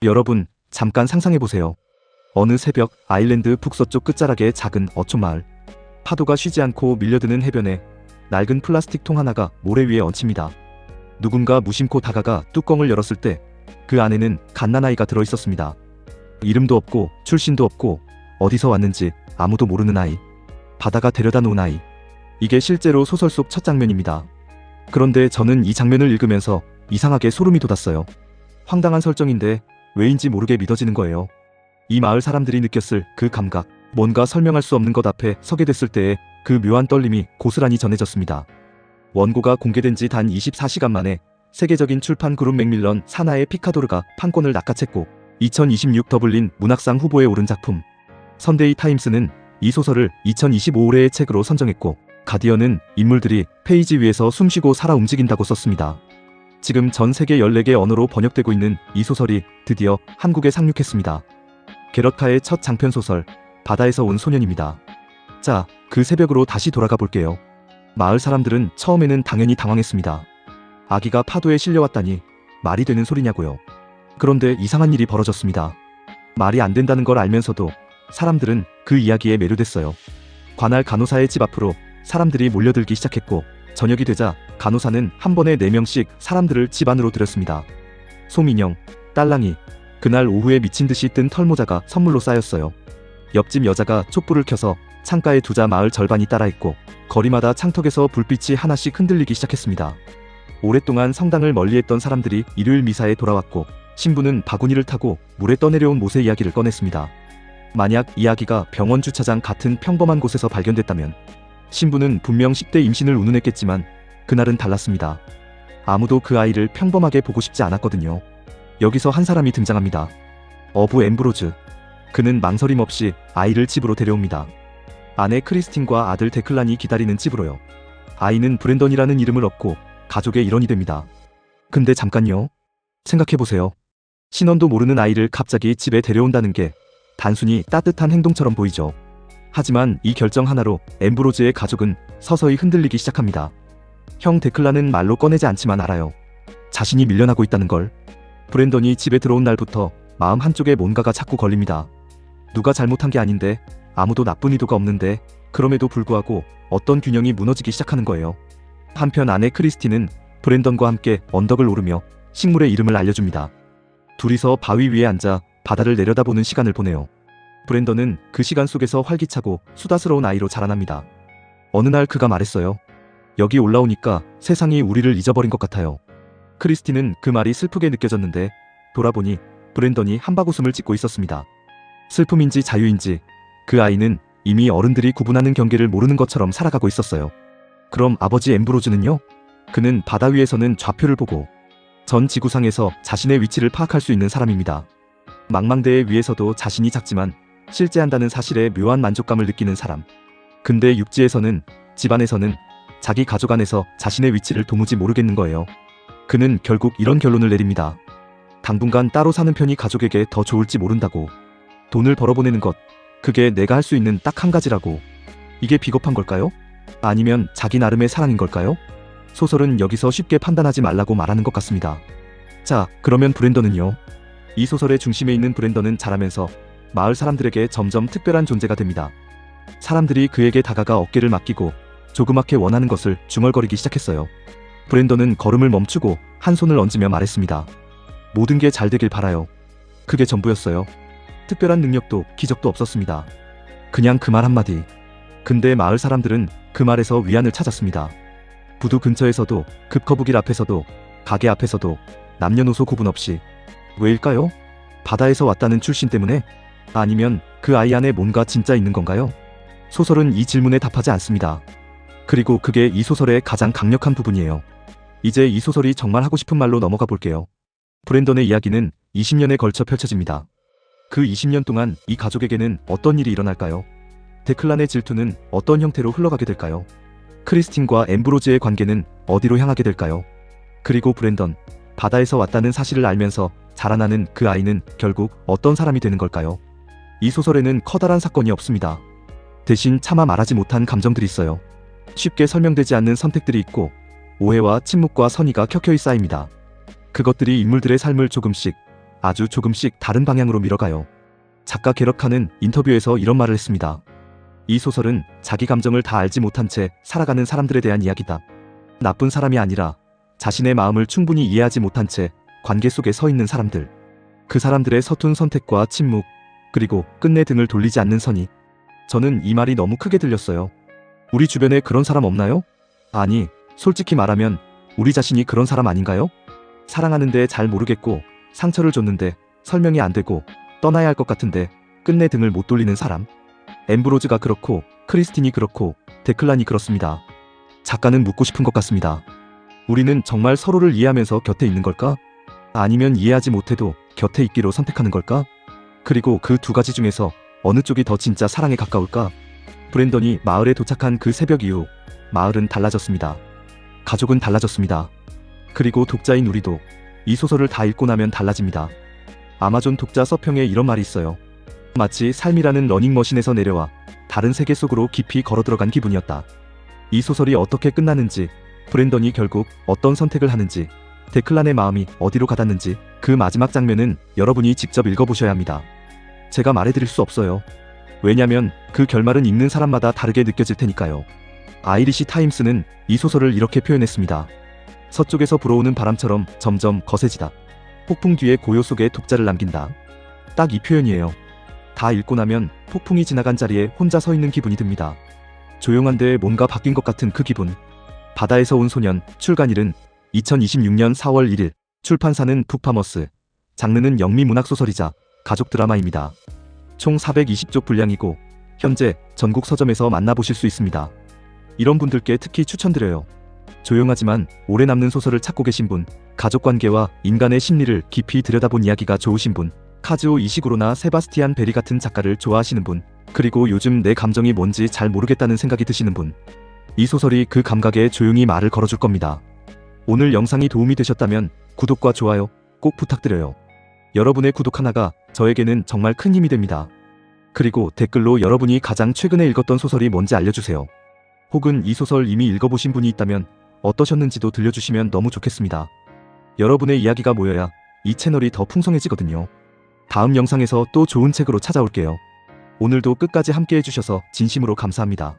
여러분, 잠깐 상상해보세요. 어느 새벽 아일랜드 북서쪽 끝자락의 작은 어촌 마을. 파도가 쉬지 않고 밀려드는 해변에 낡은 플라스틱 통 하나가 모래 위에 얹힙니다. 누군가 무심코 다가가 뚜껑을 열었을 때 그 안에는 갓난아이가 들어있었습니다. 이름도 없고 출신도 없고 어디서 왔는지 아무도 모르는 아이. 바다가 데려다 놓은 아이. 이게 실제로 소설 속 첫 장면입니다. 그런데 저는 이 장면을 읽으면서 이상하게 소름이 돋았어요. 황당한 설정인데 왜인지 모르게 믿어지는 거예요. 이 마을 사람들이 느꼈을 그 감각, 뭔가 설명할 수 없는 것 앞에 서게 됐을 때의 그 묘한 떨림이 고스란히 전해졌습니다. 원고가 공개된 지 단 24시간 만에 세계적인 출판 그룹 맥밀런 사나의 피카도르가 판권을 낚아챘고 2026 더블린 문학상 후보에 오른 작품. 선데이 타임스는 이 소설을 2025 올해의 책으로 선정했고 가디언은 인물들이 페이지 위에서 숨쉬고 살아 움직인다고 썼습니다. 지금 전 세계 14개 언어로 번역되고 있는 이 소설이 드디어 한국에 상륙했습니다. 게럿카의 첫 장편 소설, 바다에서 온 소년입니다. 자, 그 새벽으로 다시 돌아가 볼게요. 마을 사람들은 처음에는 당연히 당황했습니다. 아기가 파도에 실려왔다니 말이 되는 소리냐고요. 그런데 이상한 일이 벌어졌습니다. 말이 안 된다는 걸 알면서도 사람들은 그 이야기에 매료됐어요. 관할 간호사의 집 앞으로 사람들이 몰려들기 시작했고 저녁이 되자 간호사는 한 번에 4명씩 사람들을 집 안으로 들였습니다. 소민영, 딸랑이, 그날 오후에 미친 듯이 뜬 털모자가 선물로 쌓였어요. 옆집 여자가 촛불을 켜서 창가에 두자 마을 절반이 따라했고 거리마다 창턱에서 불빛이 하나씩 흔들리기 시작했습니다. 오랫동안 성당을 멀리했던 사람들이 일요일 미사에 돌아왔고 신부는 바구니를 타고 물에 떠내려온 못의 이야기를 꺼냈습니다. 만약 이야기가 병원 주차장 같은 평범한 곳에서 발견됐다면 신부는 분명 10대 임신을 운운했겠지만 그날은 달랐습니다. 아무도 그 아이를 평범하게 보고 싶지 않았거든요. 여기서 한 사람이 등장합니다. 어부 앰브로즈. 그는 망설임 없이 아이를 집으로 데려옵니다. 아내 크리스틴과 아들 데클란이 기다리는 집으로요. 아이는 브랜던이라는 이름을 얻고 가족의 일원이 됩니다. 근데 잠깐요. 생각해보세요. 신원도 모르는 아이를 갑자기 집에 데려온다는 게 단순히 따뜻한 행동처럼 보이죠. 하지만 이 결정 하나로 앰브로즈의 가족은 서서히 흔들리기 시작합니다. 형 데클란은 말로 꺼내지 않지만 알아요. 자신이 밀려나고 있다는 걸. 브랜던이 집에 들어온 날부터 마음 한쪽에 뭔가가 자꾸 걸립니다. 누가 잘못한 게 아닌데, 아무도 나쁜 의도가 없는데, 그럼에도 불구하고 어떤 균형이 무너지기 시작하는 거예요. 한편 아내 크리스틴은 브랜던과 함께 언덕을 오르며 식물의 이름을 알려줍니다. 둘이서 바위 위에 앉아 바다를 내려다보는 시간을 보내요. 브랜던은 그 시간 속에서 활기차고 수다스러운 아이로 자라납니다. 어느 날 그가 말했어요. 여기 올라오니까 세상이 우리를 잊어버린 것 같아요. 크리스틴은 그 말이 슬프게 느껴졌는데 돌아보니 브랜던이 한바구음을 찍고 있었습니다. 슬픔인지 자유인지 그 아이는 이미 어른들이 구분하는 경계를 모르는 것처럼 살아가고 있었어요. 그럼 아버지 앰브로즈는요? 그는 바다 위에서는 좌표를 보고 전 지구상에서 자신의 위치를 파악할 수 있는 사람입니다. 망망대해 위에서도 자신이 작지만 실제한다는 사실에 묘한 만족감을 느끼는 사람. 근데 육지에서는, 집안에서는, 자기 가족 안에서 자신의 위치를 도무지 모르겠는 거예요. 그는 결국 이런 결론을 내립니다. 당분간 따로 사는 편이 가족에게 더 좋을지 모른다고. 돈을 벌어보내는 것, 그게 내가 할 수 있는 딱 한 가지라고. 이게 비겁한 걸까요? 아니면 자기 나름의 사랑인 걸까요? 소설은 여기서 쉽게 판단하지 말라고 말하는 것 같습니다. 자, 그러면 브랜던은요? 이 소설의 중심에 있는 브랜던은 자라면서 마을 사람들에게 점점 특별한 존재가 됩니다. 사람들이 그에게 다가가 어깨를 맡기고 조그맣게 원하는 것을 중얼거리기 시작했어요. 브랜던은 걸음을 멈추고 한 손을 얹으며 말했습니다. 모든 게 잘 되길 바라요. 그게 전부였어요. 특별한 능력도 기적도 없었습니다. 그냥 그 말 한마디. 근데 마을 사람들은 그 말에서 위안을 찾았습니다. 부두 근처에서도, 급거북일 앞에서도, 가게 앞에서도 남녀노소 구분 없이. 왜일까요? 바다에서 왔다는 출신 때문에? 아니면 그 아이 안에 뭔가 진짜 있는 건가요? 소설은 이 질문에 답하지 않습니다. 그리고 그게 이 소설의 가장 강력한 부분이에요. 이제 이 소설이 정말 하고 싶은 말로 넘어가 볼게요. 브랜던의 이야기는 20년에 걸쳐 펼쳐집니다. 그 20년 동안 이 가족에게는 어떤 일이 일어날까요? 데클란의 질투는 어떤 형태로 흘러가게 될까요? 크리스틴과 앰브로즈의 관계는 어디로 향하게 될까요? 그리고 브랜던, 바다에서 왔다는 사실을 알면서 자라나는 그 아이는 결국 어떤 사람이 되는 걸까요? 이 소설에는 커다란 사건이 없습니다. 대신 차마 말하지 못한 감정들이 있어요. 쉽게 설명되지 않는 선택들이 있고 오해와 침묵과 선의가 켜켜이 쌓입니다. 그것들이 인물들의 삶을 조금씩 아주 조금씩 다른 방향으로 밀어가요. 작가 게럭카는 인터뷰에서 이런 말을 했습니다. 이 소설은 자기 감정을 다 알지 못한 채 살아가는 사람들에 대한 이야기다. 나쁜 사람이 아니라 자신의 마음을 충분히 이해하지 못한 채 관계 속에 서 있는 사람들. 그 사람들의 서툰 선택과 침묵, 그리고 끝내 등을 돌리지 않는 선이. 저는 이 말이 너무 크게 들렸어요. 우리 주변에 그런 사람 없나요? 아니, 솔직히 말하면 우리 자신이 그런 사람 아닌가요? 사랑하는데 잘 모르겠고 상처를 줬는데 설명이 안 되고 떠나야 할 것 같은데 끝내 등을 못 돌리는 사람. 엠브로즈가 그렇고 크리스틴이 그렇고 데클란이 그렇습니다. 작가는 묻고 싶은 것 같습니다. 우리는 정말 서로를 이해하면서 곁에 있는 걸까? 아니면 이해하지 못해도 곁에 있기로 선택하는 걸까? 그리고 그 두 가지 중에서 어느 쪽이 더 진짜 사랑에 가까울까? 브랜던이 마을에 도착한 그 새벽 이후 마을은 달라졌습니다. 가족은 달라졌습니다. 그리고 독자인 우리도 이 소설을 다 읽고 나면 달라집니다. 아마존 독자 서평에 이런 말이 있어요. 마치 삶이라는 러닝머신에서 내려와 다른 세계 속으로 깊이 걸어들어간 기분이었다. 이 소설이 어떻게 끝나는지, 브랜던이 결국 어떤 선택을 하는지, 데클란의 마음이 어디로 가닿는지 그 마지막 장면은 여러분이 직접 읽어보셔야 합니다. 제가 말해드릴 수 없어요. 왜냐면 그 결말은 읽는 사람마다 다르게 느껴질 테니까요. 아이리시 타임스는 이 소설을 이렇게 표현했습니다. 서쪽에서 불어오는 바람처럼 점점 거세지다. 폭풍 뒤에 고요 속에 독자를 남긴다. 딱 이 표현이에요. 다 읽고 나면 폭풍이 지나간 자리에 혼자 서 있는 기분이 듭니다. 조용한데 뭔가 바뀐 것 같은 그 기분. 바다에서 온 소년, 출간일은 2026년 4월 1일, 출판사는 북파머스, 장르는 영미 문학소설이자 가족 드라마입니다. 총 420쪽 분량이고 현재 전국 서점에서 만나보실 수 있습니다. 이런 분들께 특히 추천드려요. 조용하지만 오래 남는 소설을 찾고 계신 분, 가족관계와 인간의 심리를 깊이 들여다본 이야기가 좋으신 분, 카즈오 이시구로나 세바스티안 베리 같은 작가를 좋아하시는 분, 그리고 요즘 내 감정이 뭔지 잘 모르겠다는 생각이 드시는 분. 이 소설이 그 감각에 조용히 말을 걸어줄 겁니다. 오늘 영상이 도움이 되셨다면 구독과 좋아요 꼭 부탁드려요. 여러분의 구독 하나가 저에게는 정말 큰 힘이 됩니다. 그리고 댓글로 여러분이 가장 최근에 읽었던 소설이 뭔지 알려주세요. 혹은 이 소설 이미 읽어보신 분이 있다면 어떠셨는지도 들려주시면 너무 좋겠습니다. 여러분의 이야기가 모여야 이 채널이 더 풍성해지거든요. 다음 영상에서 또 좋은 책으로 찾아올게요. 오늘도 끝까지 함께 해주셔서 진심으로 감사합니다.